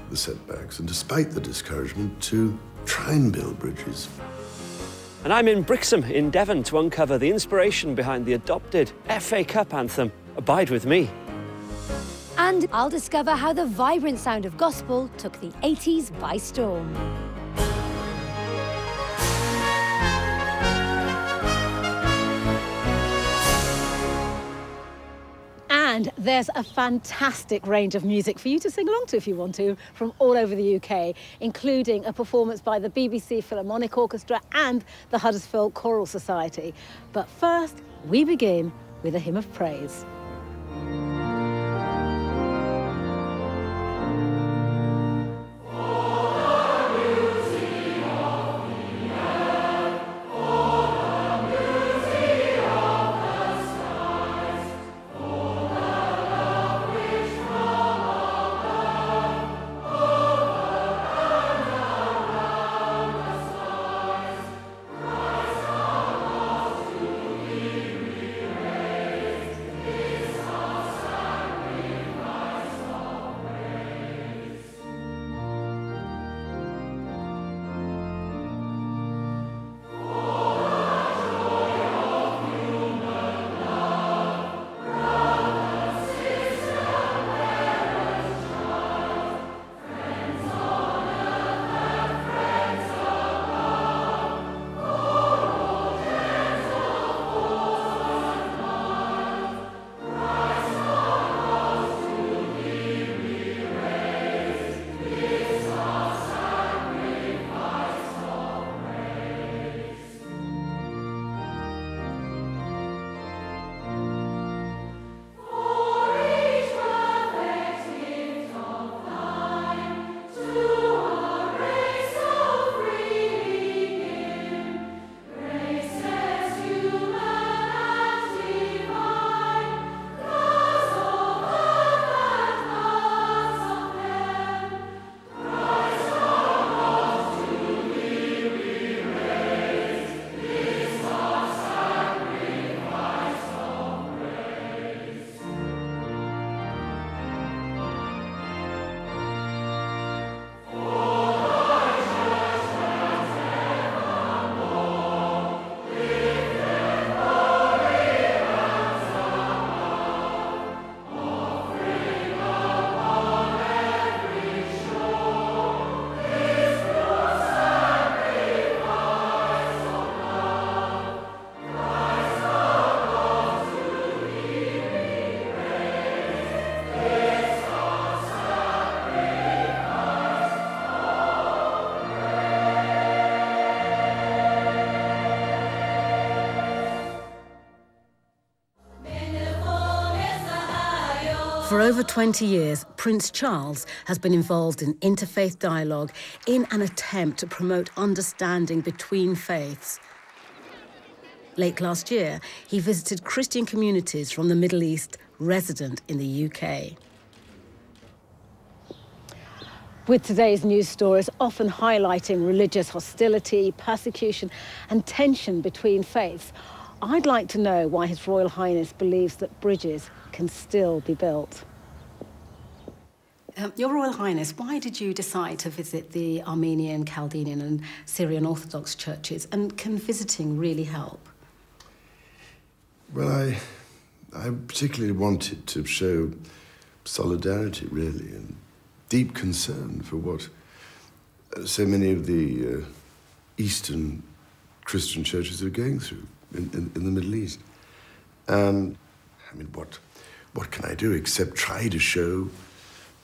the setbacks and despite the discouragement to try and build bridges. And I'm in Brixham in Devon to uncover the inspiration behind the adopted FA Cup anthem, Abide With Me. And I'll discover how the vibrant sound of gospel took the 80s by storm. And there's a fantastic range of music for you to sing along to if you want to, from all over the UK, including a performance by the BBC Philharmonic Orchestra and the Huddersfield Choral Society. But first, we begin with a hymn of praise. For over 20 years, Prince Charles has been involved in interfaith dialogue in an attempt to promote understanding between faiths. Late last year, he visited Christian communities from the Middle East resident in the UK. With today's news stories often highlighting religious hostility, persecution and tension between faiths, I'd like to know why His Royal Highness believes that bridges can still be built. Your Royal Highness, why did you decide to visit the Armenian, Chaldean and Syrian Orthodox churches, and can visiting really help? Well, I particularly wanted to show solidarity, really, and deep concern for what so many of the Eastern Christian churches are going through in the Middle East. I mean, what can I do except try to show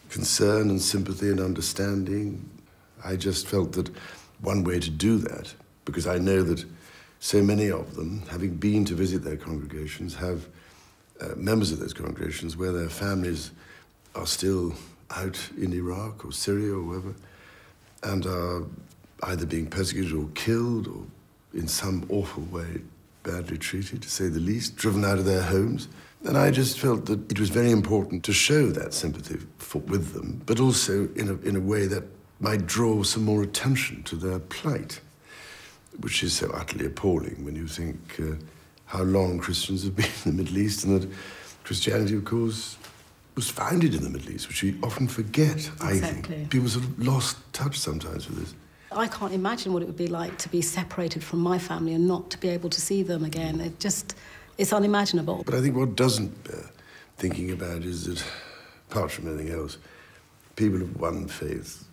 concern and sympathy and understanding? I just felt that one way to do that, because I know that so many of them, having been to visit their congregations, have members of those congregations where their families are still out in Iraq or Syria or wherever, and are either being persecuted or killed or in some awful way badly treated, to say the least, driven out of their homes. And I just felt that it was very important to show that sympathy with them, but also in a way that might draw some more attention to their plight, which is so utterly appalling when you think how long Christians have been in the Middle East, and that Christianity, of course, was founded in the Middle East, which we often forget, I think. People sort of lost touch sometimes with this. I can't imagine what it would be like to be separated from my family and not to be able to see them again. It's unimaginable. But I think what doesn't bear thinking about is that, apart from anything else, people of one faith,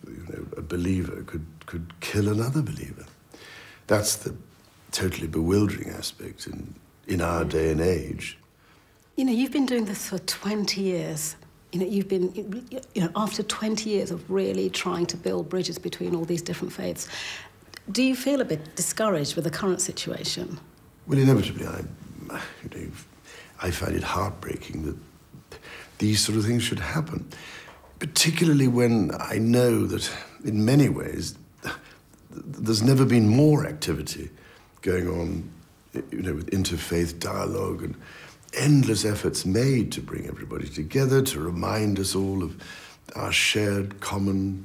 a believer could kill another believer. That's the totally bewildering aspect in our day and age. You've been doing this for 20 years. You've been, after 20 years of really trying to build bridges between all these different faiths, do you feel a bit discouraged with the current situation? Well, inevitably, I find it heartbreaking that these sort of things should happen, particularly when I know that, in many ways, there's never been more activity going on, with interfaith dialogue and endless efforts made to bring everybody together, to remind us all of our shared common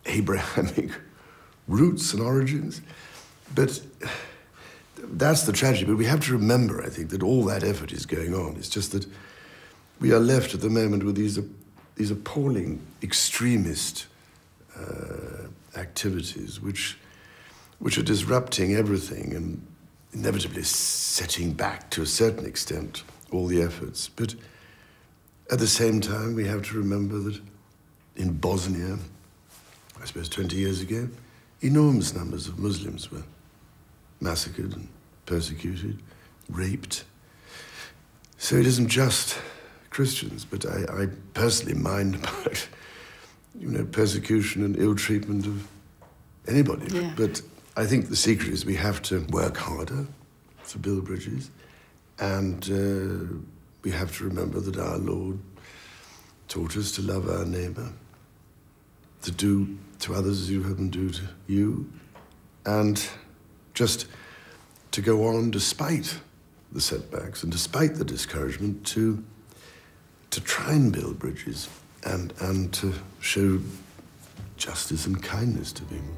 Abrahamic roots and origins. But that's the tragedy. But we have to remember, I think, that all that effort is going on. It's just that we are left at the moment with these appalling extremist activities which are disrupting everything and inevitably setting back, to a certain extent, all the efforts. But at the same time, we have to remember that in Bosnia, I suppose 20 years ago, enormous numbers of Muslims were massacred and persecuted, raped. So it isn't just Christians, but I personally mind about, persecution and ill treatment of anybody. Yeah. But I think the secret is we have to work harder to build bridges, and we have to remember that our Lord taught us to love our neighbour, to do to others as you have them do to you, and just to go on despite the setbacks and despite the discouragement to try and build bridges and to show justice and kindness to people.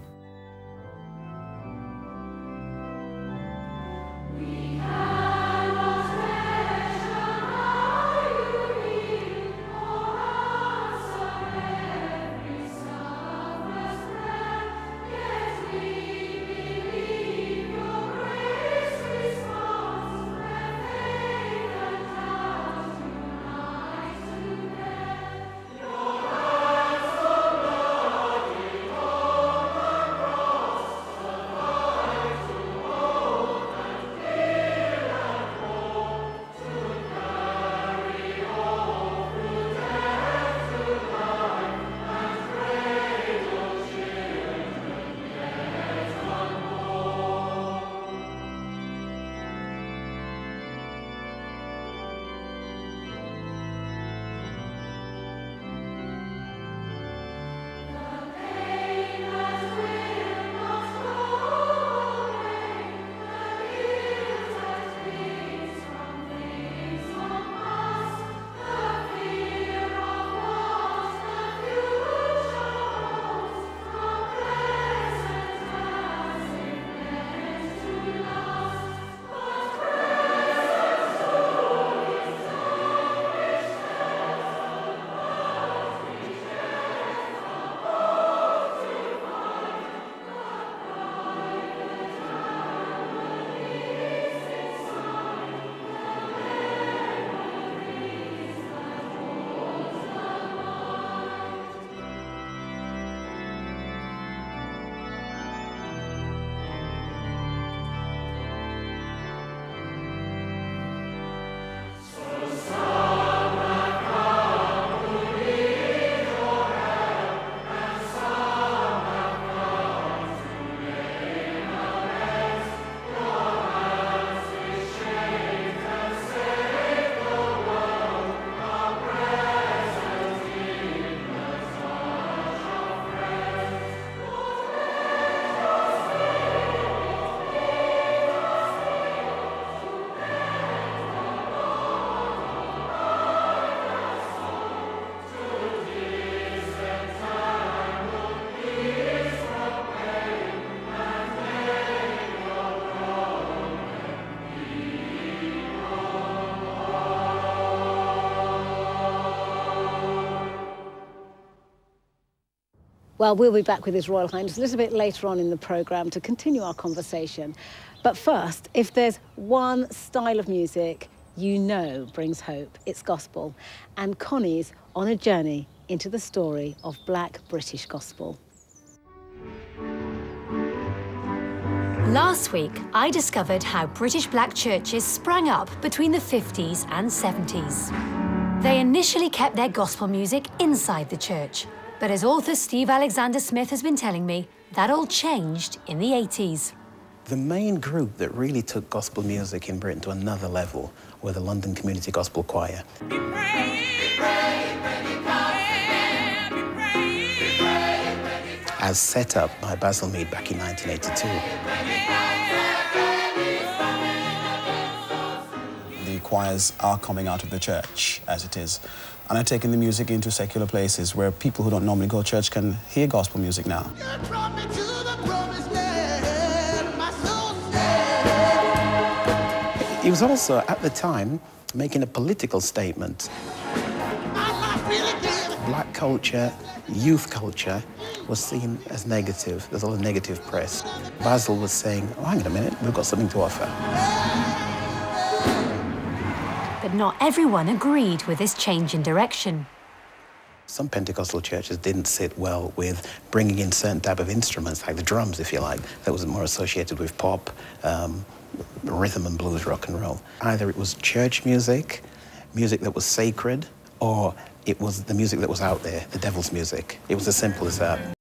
Well, we'll be back with His Royal Highness a little bit later on in the programme to continue our conversation. But first, if there's one style of music you know brings hope, it's gospel. And Connie's on a journey into the story of Black British gospel. Last week, I discovered how British black churches sprang up between the 50s and 70s. They initially kept their gospel music inside the church, but as author Steve Alexander Smith has been telling me, that all changed in the 80s. The main group that really took gospel music in Britain to another level were the London Community Gospel Choir. As set up by Basil Mead back in 1982. The choirs are coming out of the church as it is, and are taking the music into secular places where people who don't normally go to church can hear gospel music now. He was also, at the time, making a political statement. Black culture, youth culture, was seen as negative. There's a lot of negative press. Basil was saying, oh, hang on a minute, we've got something to offer. But not everyone agreed with this change in direction. Some Pentecostal churches didn't sit well with bringing in certain type of instruments, like the drums, if you like, that was more associated with pop, rhythm and blues, rock and roll. Either it was church music, music that was sacred, or it was the music that was out there, the devil's music. It was as simple as that.